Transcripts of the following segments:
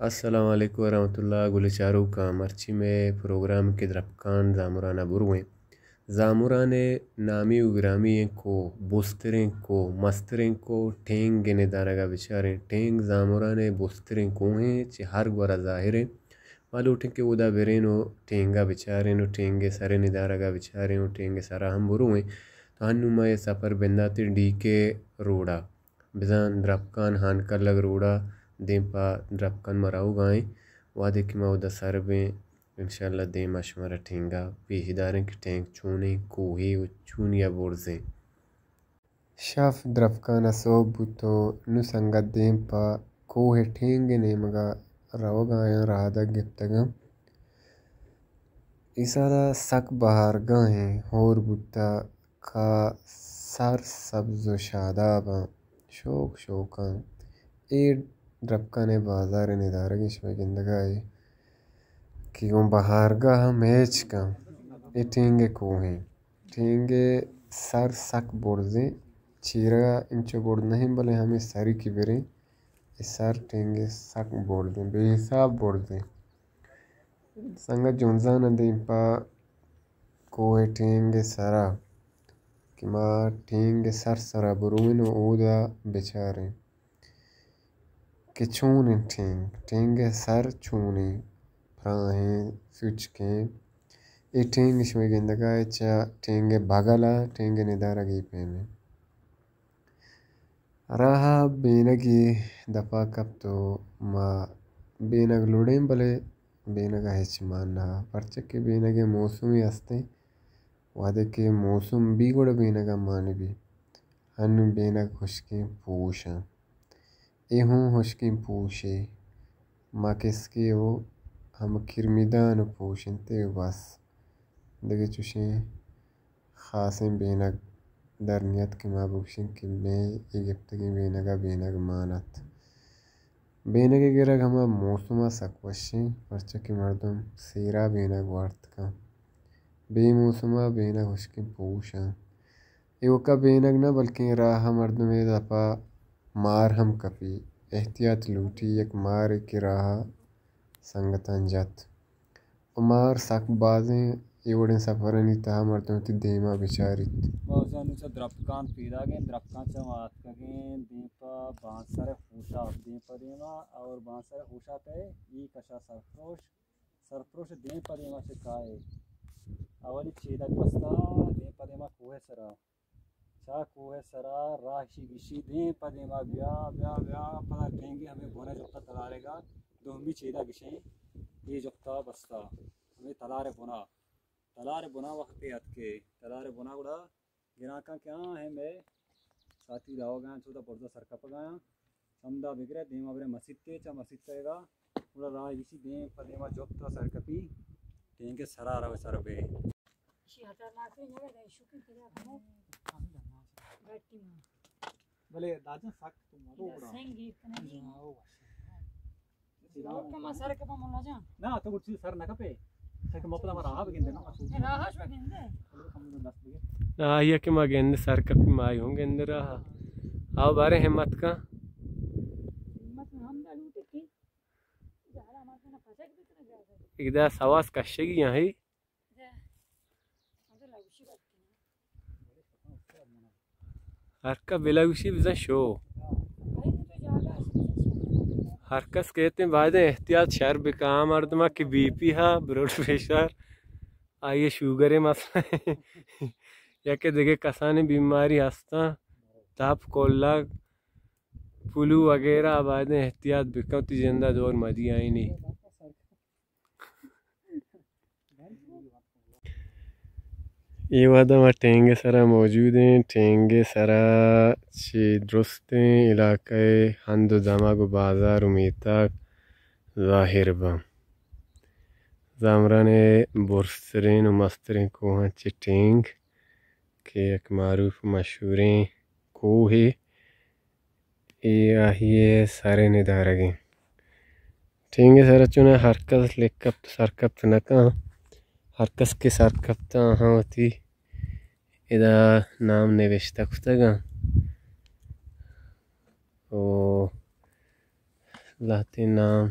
अस्सलाम वालेकुम वरहमतुल्लाह गुलिचारू का मर्ची में प्रोग्राम के द्रपकान जामुराना बुरुएं जामुराने नामी उग्रामी को बुस्तरें को मस्तरें को ठेंग गेने दारगा बिचारें ठेंग जामुराने बुस्तरें को हैं चे हर gwara ज़ाहिरें मालूटें के उदा बेरेनो ठेंगा बिचारें नो ठेंगे सरे निदारगा बिचारें नो ठेंगे सरा हम बुरुएं तो हन्नुमा ये सफ़र बेंदाते डी के रोड़ा बिजान द्रपकान हानकर लग रोड़ा दें द्रपकान मराऊ गाएं वादे कि माँ उदा सर बें इंशाल्लाह दे मशवरा ठेंगा पेशिदारें की ठेंग चूने कोहे चून या बोर्जें शाफ द्रफकाना सोब बुतो नुसंगा दें पा कोहे ठेंगे ने मगा रवगाया राधा गिफ्तगा इसारा सक बहार गाएं होर बुता का सर सब्ज़ शादाबा शोक शोका ए द्रपकाने बाजार निदारगी शमेगिंदगाए कि वो बहारगा मैच का ये ठेंगे कोहे ठेंगे सर सक बोर्जे चीरा इंचो बोर्ड नहीं भले हमें सारी की बेरे सर ठेंगे सक बोर्ड दें बेहिसाब बोर्ड दें संगा जोंजा न दें पा कोहे ठेंगे सरा कि माँ ठेंगे सर सरा बुरुइन ओदा बेचारे कि चूने ठेंगे सर चूने फ्राहें फिच के ये ठेंगे शमे गिंदगा चा ठेंगे भगला ठेंगे निदारा गी पे में रहा बेनगी दफा कब तो माँ बेनग लुड़ें भले बेनगा हेच मानना परचक के बेनगे मौसम ही हस्ते वादे के मौसम भी गुड़ बेनगा माने भी हनु बेनग खुशकी पूछा ए हूँ खुशकी पूछे माँ किसके हो हम किरमिदान पूछते बस देखे चुशे खासें बेनग दरनियत के माबुकशिन कि मैं इगिप्तगी बेनगा बेनग मानत बेनगे गिरग हमा मौसमा सकवशी परचा की मर्दम सीरा बेनग वार्त का बेमौसमा बेनग उसकी पूछा एवका बेनग न बल्कि राह मर्दम ए दफा मार हम कपी एहतियात लूटी एक मार की राह संगतन जत उमार सक बाजें एवढे सफरनी तहा मर्दम ती देमा बिचारित मौजानुचा द्रपकान पीदागे द्रपकांचा वातकगे दीपा बांसरे फूशा दीपा देमा और बांसरे फूशा पे ई कशा सरफ्रोश सरफ्रोश दीपा देमा से काए अवली चीदक बस्ता दीपा देमा कोहे सरा चा कोहे सरा राशि गिशी दीपा देमा ब्या ब्या ब्या पता टेंगे हमें बोने जोता तलारेगा दोमी चीदा गिशी ये जोता बस्ता हमें तलारे बुना वक्त याद के तलारे बुना गुड़ा गिरा का क्या है मैं साथी रहो गया चौदह पर्दा सरका पगाया समदा बिगरे देमा बरे मस्जिद ते चा मस्जिद करेगा पूरा राह इसी दे पदेमा जोता सर कपी टेंगे सरा रहा सर बे भले दाजन साक तुम ना तो कुछ सर ना कपे ये कि मागेंद सर कपी माई होंगे अंदर आओ बारे हिम्मत का इधर सवास कशेगी यहाँ ही हरका बिलागुशी बिज़ा शो हरकस कहते हैं बाद एहतियात शर बेकाम मर्दमा की बीपी हा ब्लड प्रेशर आइए शुगर है मसला है या के देखे कसाने बीमारी हंसता ताप कोल्ला फ्लू वगैरह आबाद एहतियात बिकती जिंदा दौर मदी आई नहीं ये वादा में टेंगे सरा मौजूद हैं टेंगे सरा ची दुरुस्त इलाके हंदो दमागो बाजार उमीता ज़ाहिर बा जामराने बुरसरीन व मस्तरीन को ची टेंग के एक मारूफ मशहूरें को है ये सारे निदारगे टेंगे सरा चुना हरकत लेकप सरकप नका हरकस के सरकप्ता हाँ होती इदा नाम नविश्ता कुतगा ओ लाते नाम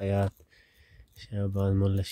हयात शहबाज मुल्ला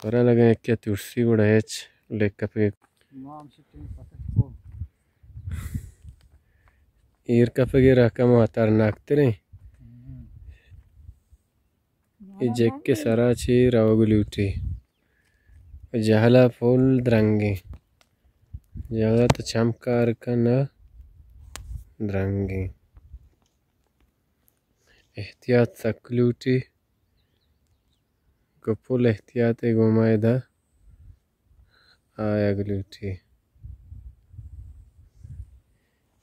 para lagay kya tursi guda hech lekkape ir kapage rakama atarnaktere ijekke sarachi rawaguluti jahala full drangi jagat chamkar kana drangi ehtiyat sakluti gopul ehtiyat gomaida ayagluti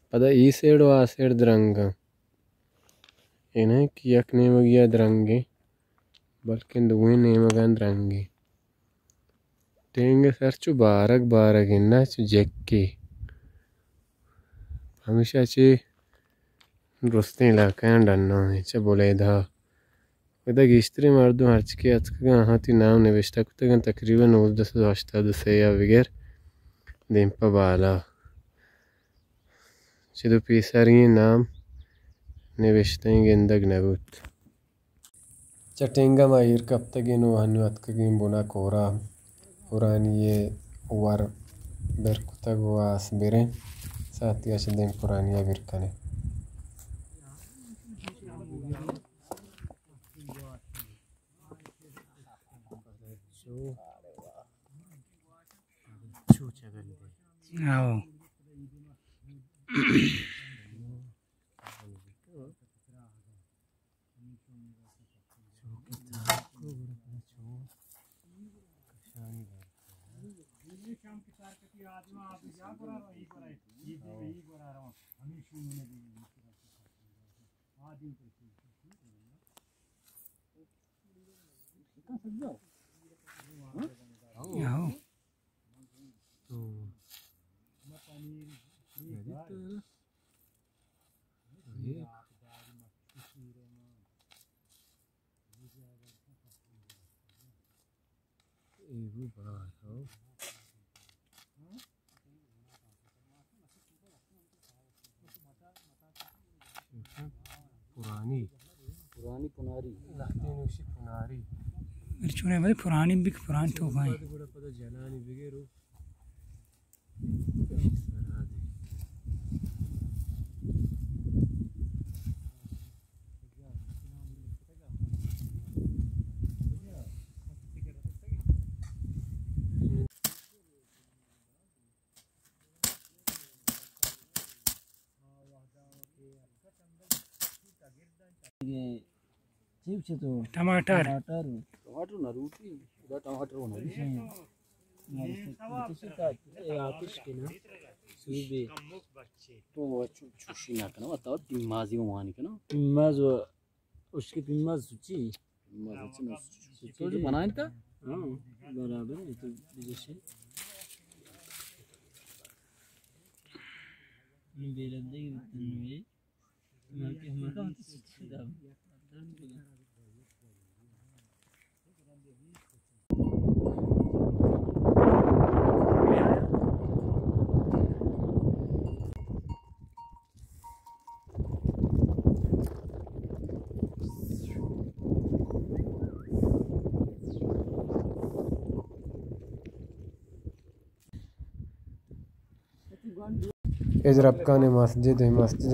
pada e side wa side dranga ene kiyak nemagiya drangi balkin duin nemagan drangi tenge sarchu barak inna chu jekki hamisha chi rosti la kan danna cha boleda Когда гистри мардум ҳарчики ацкаган ҳати нав навешта кутаган такрибан 1983 вигер демпа баъла чиду писари нам навештаи гендаг набуд чатенга маир каптагину ҳанну аткагин буна кора урание вар беркутагу ас бире саатигач демпурания биркане आओ आओ पुरानी पुनारी पुनारी मिर्चुने में पुरानी भी पुरानी तो भाई जलानी बिगेरो टमाटर टमाटर ना रोटी उधर टमाटर होना तो चुशी ना करना बताओ पिम्माजी वानी करना पिम्माज उसकी पिम्माज सुची तो जो बनाए था हाँ बराबर है तो जैसे बेलंदे में मैं कि हमारा तो सुची था इजरबका ने मस्जिद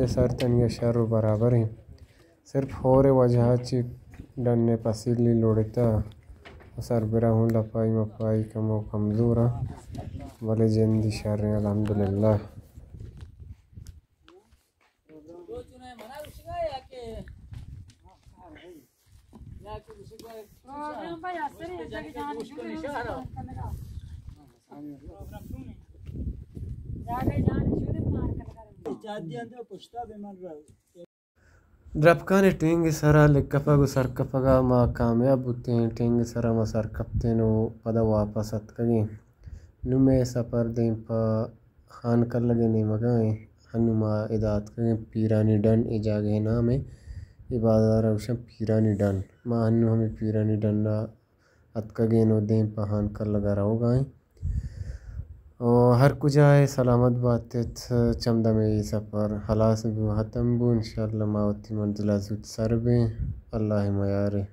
सर तनिया शर बराबर है सिर्फ होरे वजह ची डन्ने पसीली लोड़ता सर बिरा हूँ लपाई मपाई कमो कमजोरा भले जंदी शर अल्हम्दुलिल्लाह ड्रपका ने टेंग सरा लेकपगु सरकपगा मा कामयाब बुते टेंग सरा मा सरकपते नो पदा वापस अतकगे नुमे सफर दें प खान कर लगे नहीं मगाए हनुमा इदात के पीरानी डन ए जागे नाम है इबादार उशम पीरानी डन माँ हनु हमें पीरानी डन ना अतकगे नो दें पहान कर लगा रहो गाएं और हर कुछ आए सलामत बात चमदा में ये सफ़र हलास भी हतम बु इंशाल्लाह मावती मंजिला जुत सरबे अल्लाह मयारे।